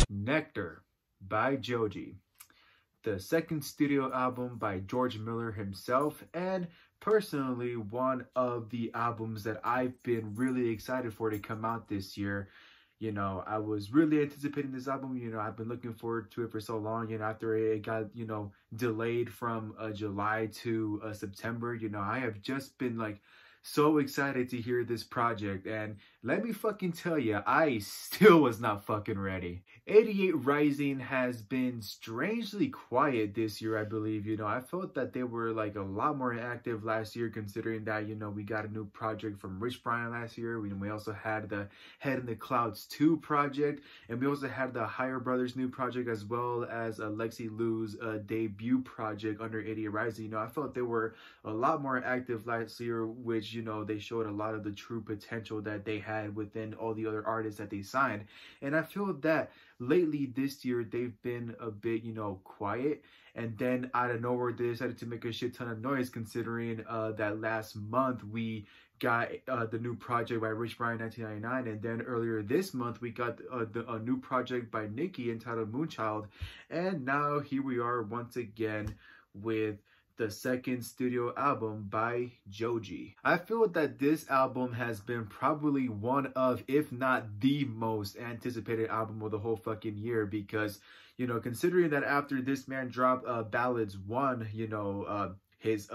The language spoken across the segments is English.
Nectar by Joji, the second studio album by George Miller himself, and personally one of the albums that I've been really excited for to come out this year. You know, I was really anticipating this album. You know, I've been looking forward to it for so long. You know, after it got, you know, delayed from July to September, you know, I have just been like so excited to hear this project. And let me fucking tell you, I still was not fucking ready. 88 Rising has been strangely quiet this year, I believe. You know, I felt that they were like a lot more active last year, considering that, you know, we got a new project from Rich Brian last year. We also had the Head in the Clouds 2 project, and we also had the Higher Brothers new project, as well as Lexi Lou's debut project under 88 Rising. You know, I felt they were a lot more active last year, which, you know, they showed a lot of the true potential that they had within all the other artists that they signed. And I feel that lately this year they've been a bit, you know, quiet, and then out of nowhere they decided to make a shit ton of noise, considering that last month we got the new project by Rich Brian 1999, and then earlier this month we got a new project by Nicki entitled Moonchild, and now here we are once again with the second studio album by Joji. I feel that this album has been probably one of, if not the most anticipated album of the whole fucking year, because, you know, considering that after this man dropped Ballads 1, you know, his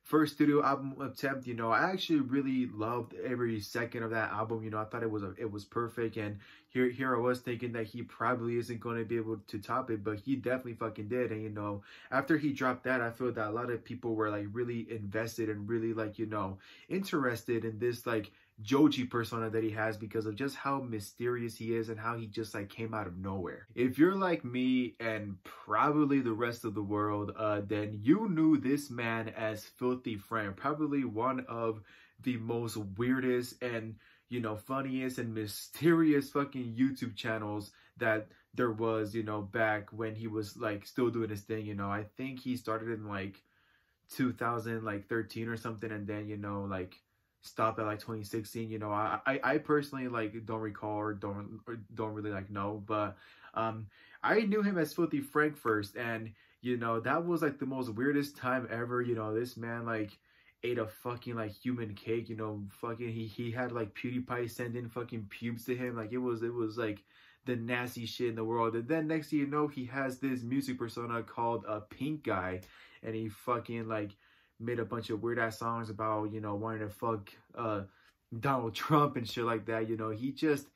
first studio album attempt, you know, I actually really loved every second of that album. You know, I thought it was perfect, and here I was thinking that he probably isn't going to be able to top it, but he definitely fucking did. And, you know, after he dropped that, I feel that a lot of people were like really invested and really, like, you know, interested in this like Joji persona that he has, because of just how mysterious he is and how he just like came out of nowhere. If you're like me and probably the rest of the world, then you knew this man as Filthy Frank, probably one of the most weirdest and, you know, funniest and mysterious fucking YouTube channels that there was, you know, back when he was like still doing his thing. You know, I think he started in like 2013 or something, and then, you know, like stopped at like 2016. You know, I personally like don't recall or don't really like know, but I knew him as Filthy Frank first, and, you know, that was like the most weirdest time ever. You know, this man like ate a fucking like human cake. You know, fucking he had like PewDiePie send in fucking pubes to him. Like it was like the nasty shit in the world. And then next thing you know, he has this music persona called Pink Guy, and he fucking like made a bunch of weird ass songs about, you know, wanting to fuck Donald Trump and shit like that. You know, he just,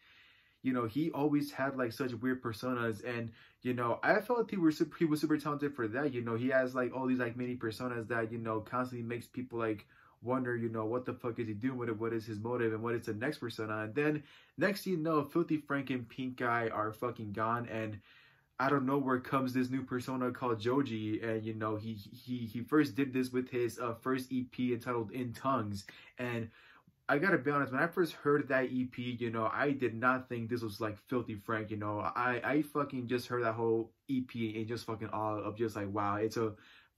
you know, he always had like such weird personas, and, you know, I felt he was super talented for that. You know, he has like all these like mini personas that, you know, constantly makes people like wonder, you know, what the fuck is he doing with it? What is his motive, and what is the next persona? And then next thing you know, Filthy Frank and Pink Guy are fucking gone, and out of nowhere comes this new persona called Joji. And, you know, he first did this with his first EP entitled In Tongues, and I gotta be honest, when I first heard that EP, you know, I did not think this was like Filthy Frank. You know, I fucking just heard that whole EP and just fucking all of just like, wow, it's a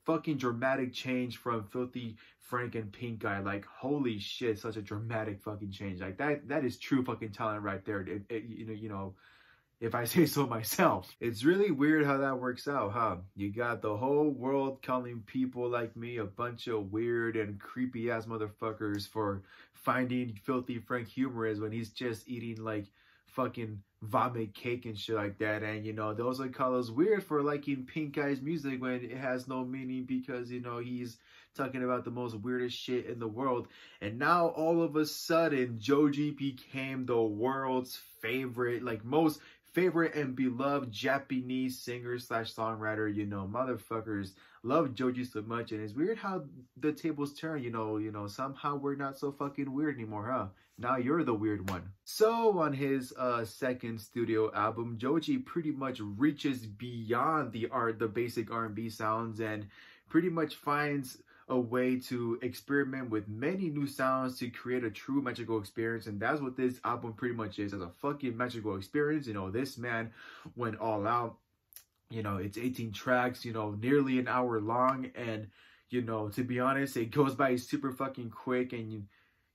fucking dramatic change from Filthy Frank and Pink Guy. Like, holy shit, such a dramatic fucking change. Like that is true fucking talent right there. You know, if I say so myself. It's really weird how that works out, huh? You got the whole world calling people like me a bunch of weird and creepy ass motherfuckers for finding Filthy Frank humorous when he's just eating like fucking vomit cake and shit like that. And, you know, those would call us weird for liking Pink Guy's music when it has no meaning, because, you know, he's talking about the most weirdest shit in the world. And now all of a sudden Joji became the world's favorite, like most favorite and beloved Japanese singer slash songwriter. You know, motherfuckers love Joji so much, and it's weird how the tables turn. You know, somehow we're not so fucking weird anymore, huh? Now you're the weird one. So on his second studio album, Joji pretty much reaches beyond the basic R&B sounds, and pretty much finds a way to experiment with many new sounds to create a true magical experience. And that's what this album pretty much is, as a fucking magical experience. You know, this man went all out. You know, it's 18 tracks, you know, nearly an hour long, and, you know, to be honest, it goes by super fucking quick. And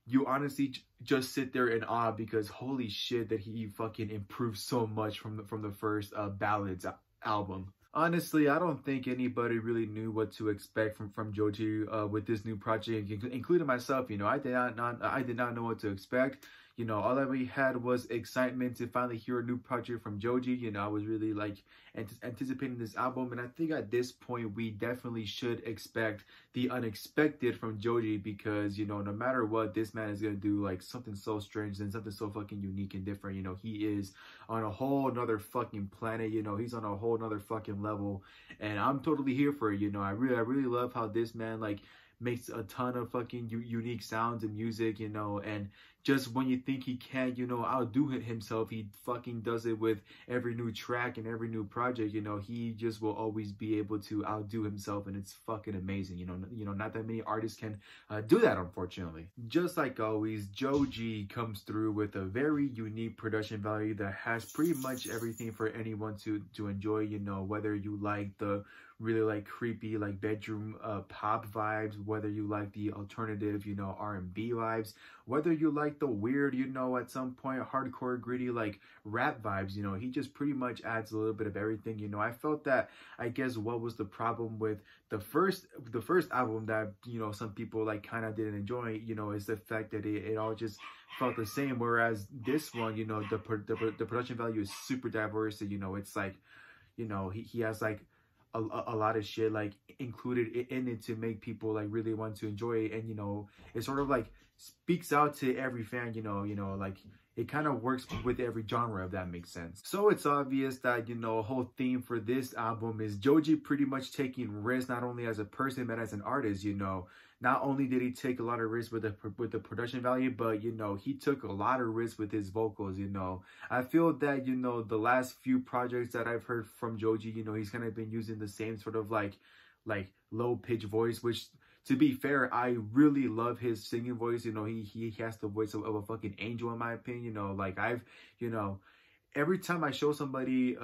you honestly just sit there in awe, because holy shit that he fucking improved so much from the first ballads album. Honestly, I don't think anybody really knew what to expect from Joji with this new project, including myself. You know, I did not know what to expect. You know, all that we had was excitement to finally hear a new project from Joji. You know, I was really like anticipating this album, and I think at this point we definitely should expect the unexpected from Joji, because you know, no matter what, this man is gonna do like something so strange and something so fucking unique and different. You know, he is on a whole nother fucking planet. You know, he's on a whole nother fucking level, and I'm totally here for it. You know, I really love how this man like makes a ton of fucking unique sounds and music, you know, and just when you think he can't, you know, outdo himself, he fucking does it with every new track and every new project. You know, he just will always be able to outdo himself, and it's fucking amazing. You know, not that many artists can do that, unfortunately. Just like always, Joji comes through with a very unique production value that has pretty much everything for anyone to enjoy. You know, whether you like the really like creepy like bedroom pop vibes, whether you like the alternative, you know, R&B vibes, whether you like the weird, you know, at some point hardcore gritty like rap vibes. You know, he just pretty much adds a little bit of everything. You know, I felt that, I guess, what was the problem with the first album that, you know, some people like kind of didn't enjoy, you know, is the fact that it all just felt the same, whereas this one, you know, the production value is super diverse. And, you know, it's like, you know, he has like a lot of shit like included in it to make people like really want to enjoy it. And you know, it sort of like speaks out to every fan. You know, like it kind of works with every genre, if that makes sense. So it's obvious that, you know, a whole theme for this album is Joji pretty much taking risks, not only as a person but as an artist. You know, not only did he take a lot of risks with the production value, but you know, he took a lot of risks with his vocals. You know, I feel that, you know, the last few projects that I've heard from Joji, you know, he's kind of been using the same sort of like low pitch voice, which, to be fair, I really love his singing voice. You know, he has the voice of a fucking angel, in my opinion. You know, like you know, every time I show somebody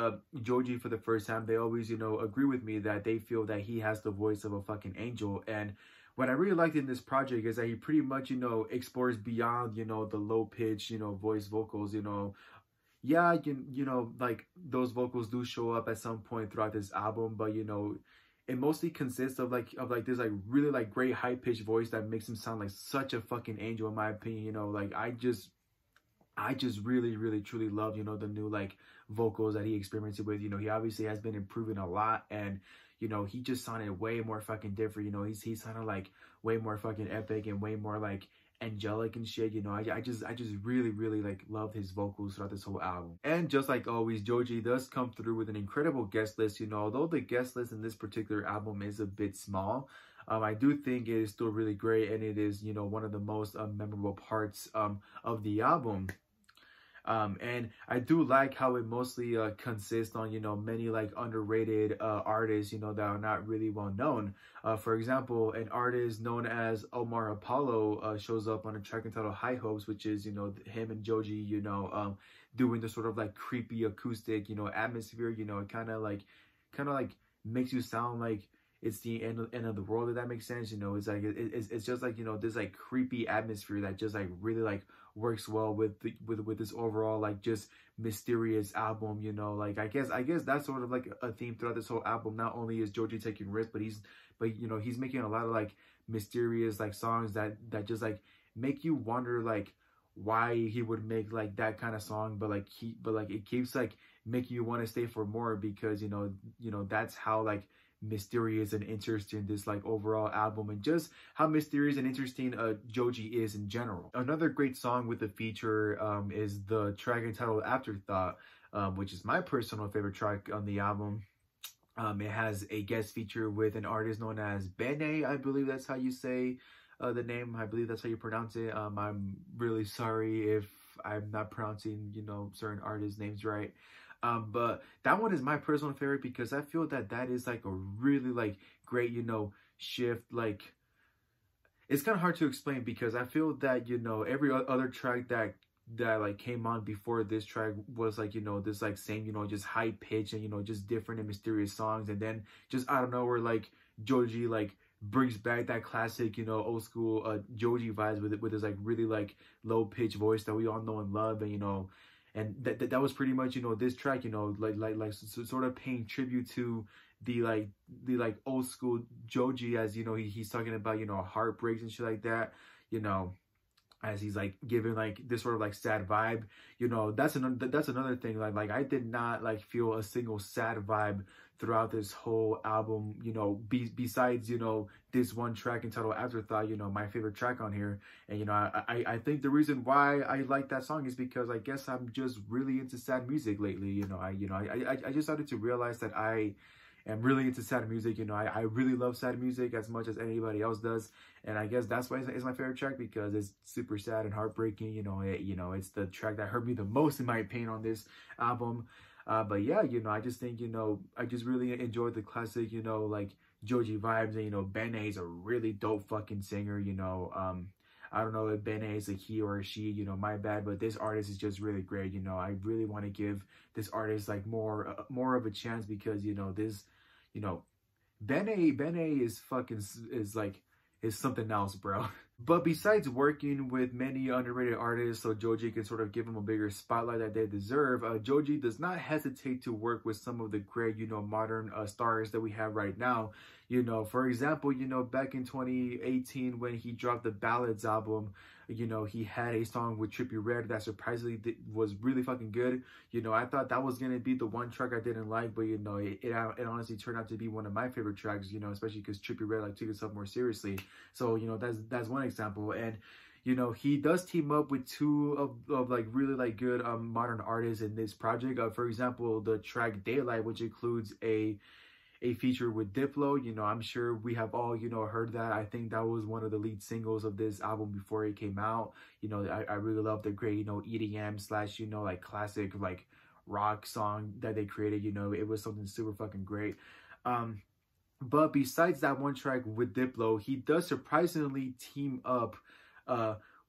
Joji for the first time, they always, you know, agree with me that they feel that he has the voice of a fucking angel. And what I really liked in this project is that he pretty much, you know, explores beyond, you know, the low pitch, you know, voice vocals. You know, yeah, you know, like those vocals do show up at some point throughout this album, but you know, it mostly consists of like this like really like great high pitched voice that makes him sound like such a fucking angel, in my opinion. You know, like I just really truly love, you know, the new like vocals that he experimented with. You know, he obviously has been improving a lot, and you know, he just sounded way more fucking different. You know, he sounded like way more fucking epic and way more like angelic and shit. You know, I just really like loved his vocals throughout this whole album. And just like always, Joji does come through with an incredible guest list. You know, although the guest list in this particular album is a bit small, I do think it is still really great, and it is, you know, one of the most memorable parts of the album. And I do like how it mostly consists on, you know, many like underrated artists, you know, that are not really well known. For example, an artist known as Omar Apollo shows up on a track entitled High Hopes, which is, you know, him and Joji, you know, doing the sort of like creepy acoustic, you know, atmosphere. You know, it kind of like makes you sound like it's the end of the world, if that makes sense. You know, it's like it's just like, you know, this like creepy atmosphere that just like really like works well with this overall like just mysterious album. You know, like I guess that's sort of like a theme throughout this whole album. Not only is Joji taking risks, but you know, he's making a lot of like mysterious like songs that just like make you wonder like why he would make like that kind of song, but like it keeps like making you want to stay for more, because you know that's how like mysterious and interesting this like overall album, and just how mysterious and interesting Joji is in general. Another great song with the feature is the track entitled Afterthought, which is my personal favorite track on the album. It has a guest feature with an artist known as Bene, I believe that's how you say the name. I believe that's how you pronounce it. I'm really sorry if I'm not pronouncing, you know, certain artists' names right. But that one is my personal favorite, because I feel that is like a really like great, you know, shift. Like, it's kind of hard to explain, because I feel that, you know, every other track that like came on before this track was like, you know, this like same, you know, just high pitch and, you know, just different and mysterious songs. And then just out of nowhere, like Joji like brings back that classic, you know, old school Joji vibes with his like really like low pitched voice that we all know and love. And you know, and that was pretty much, you know, this track, you know, like sort of paying tribute to the old school Joji, as you know, he's talking about, you know, heartbreaks and shit like that, you know, as he's like giving like this sort of like sad vibe. You know, that's another thing. Like I did not like feel a single sad vibe throughout this whole album, you know, besides, you know, this one track entitled Afterthought, you know, my favorite track on here. And you know, I think the reason why I like that song is because I guess I'm just really into sad music lately. You know, I just started to realize that I am really into sad music. You know, I really love sad music as much as anybody else does. And I guess that's why it's my favorite track, because it's super sad and heartbreaking. You know, it's the track that hurt me the most in my opinion on this album. But yeah, you know, I just think, you know, I just really enjoyed the classic, you know, like Joji vibes. And, you know, Bene is a really dope fucking singer, you know. I don't know if Bene is a he or a she, you know, my bad, but this artist is just really great. You know, I really want to give this artist like more of a chance, because, you know, this, you know, Bene is fucking is something else, bro. But besides working with many underrated artists so Joji can sort of give them a bigger spotlight that they deserve, Joji does not hesitate to work with some of the great, you know, modern stars that we have right now. You know, for example, you know, back in 2018 when he dropped the Ballads album, you know, he had a song with Trippie Redd that surprisingly was really fucking good. You know, I thought that was going to be the one track I didn't like, but, you know, it honestly turned out to be one of my favorite tracks, you know, especially because Trippie Redd like took himself more seriously. So, you know, that's one example. And, you know, he does team up with two of like really like good modern artists in this project. For example, the track Daylight, which includes a feature with Diplo. You know, I'm sure we have all, you know, heard that. I think that was one of the lead singles of this album before it came out. You know, I really love the great, you know, EDM / you know, like classic like rock song that they created. You know, it was something super fucking great. But besides that one track with Diplo, he does surprisingly team up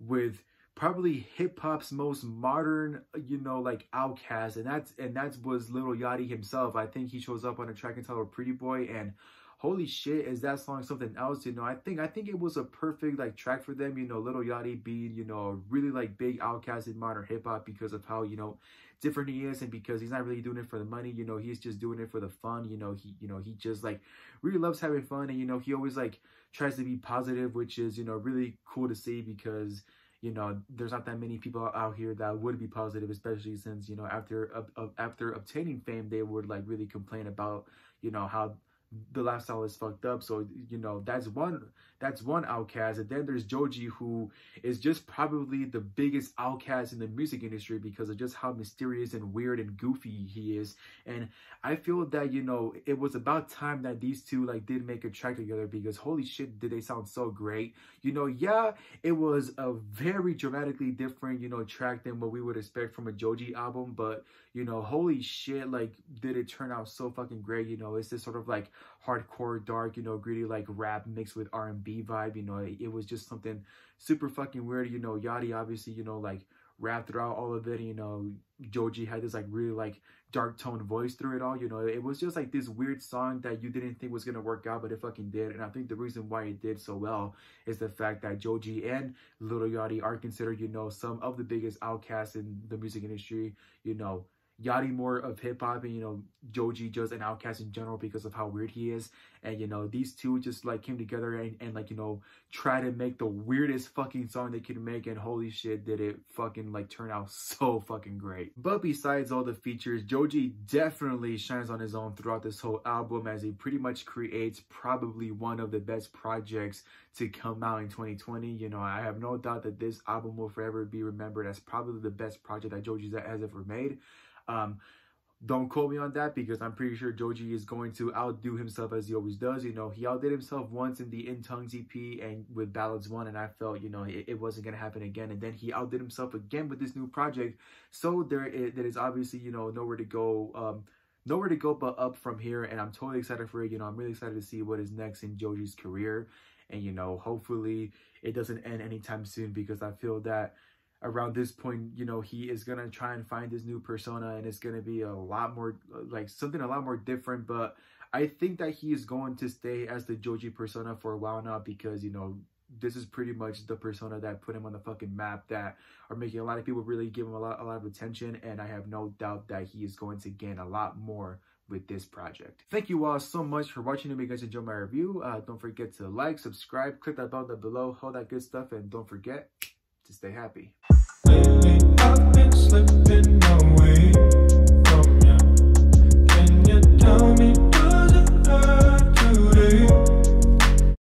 with probably hip-hop's most modern, you know, like outcast, and that was Lil Yachty himself. I think he shows up on a track entitled Pretty Boy, and holy shit, is that song something else. You know, I think it was a perfect like track for them, you know, Lil Yachty being, you know, a really like big outcast in modern hip-hop because of how, you know, different he is, and because he's not really doing it for the money. You know, he's just doing it for the fun. You know, he just like really loves having fun, and you know, he always like tries to be positive, which is, you know, really cool to see, because, you know, there's not that many people out here that would be positive, especially since, you know, after obtaining fame, they would like really complain about, you know, how the lifestyle is fucked up. So, you know, that's one outcast. And then there's Joji, who is just probably the biggest outcast in the music industry because of just how mysterious and weird and goofy he is. And I feel that, you know, it was about time that these two like did make a track together, because holy shit, did they sound so great. You know, yeah, it was a very dramatically different, you know, track than what we would expect from a Joji album, but, you know, holy shit, like, did it turn out so fucking great. You know, it's this sort of like hardcore, dark, you know, gritty like rap mixed with R&B vibe. You know, it was just something super fucking weird. You know, Yachty obviously, you know, like rapped throughout all of it. You know, Joji had this like really like dark tone voice through it all. You know, it was just like this weird song that you didn't think was gonna work out, but it fucking did. And I think the reason why it did so well is the fact that Joji and Lil Yachty are considered, you know, some of the biggest outcasts in the music industry. You know, Yachty more of hip-hop, and, you know, Joji just an outcast in general because of how weird he is. And, you know, these two just like came together and like, you know, try to make the weirdest fucking song they could make, and holy shit, did it fucking like turn out so fucking great. But besides all the features, Joji definitely shines on his own throughout this whole album, as he pretty much creates probably one of the best projects to come out in 2020. You know, I have no doubt that this album will forever be remembered as probably the best project that Joji has ever made. Don't quote me on that, because I'm pretty sure Joji is going to outdo himself as he always does. You know, he outdid himself once in the In Tongues EP and with Ballads 1, and I felt, you know, it wasn't going to happen again. And then he outdid himself again with this new project. So there is obviously, you know, nowhere to go but up from here. And I'm totally excited for it. You know, I'm really excited to see what is next in Joji's career. And, you know, hopefully it doesn't end anytime soon, because I feel that around this point, you know, he is going to try and find his new persona, and it's going to be a lot more like something a lot more different. But I think that he is going to stay as the Joji persona for a while now because, you know, this is pretty much the persona that put him on the fucking map, that are making a lot of people really give him a lot of attention, and I have no doubt that he is going to gain a lot more with this project. Thank you all so much for watching. If you guys enjoyed my review, don't forget to like, subscribe, click that bell down below, all that good stuff, and don't forget to stay happy. Lately I've been slipping away.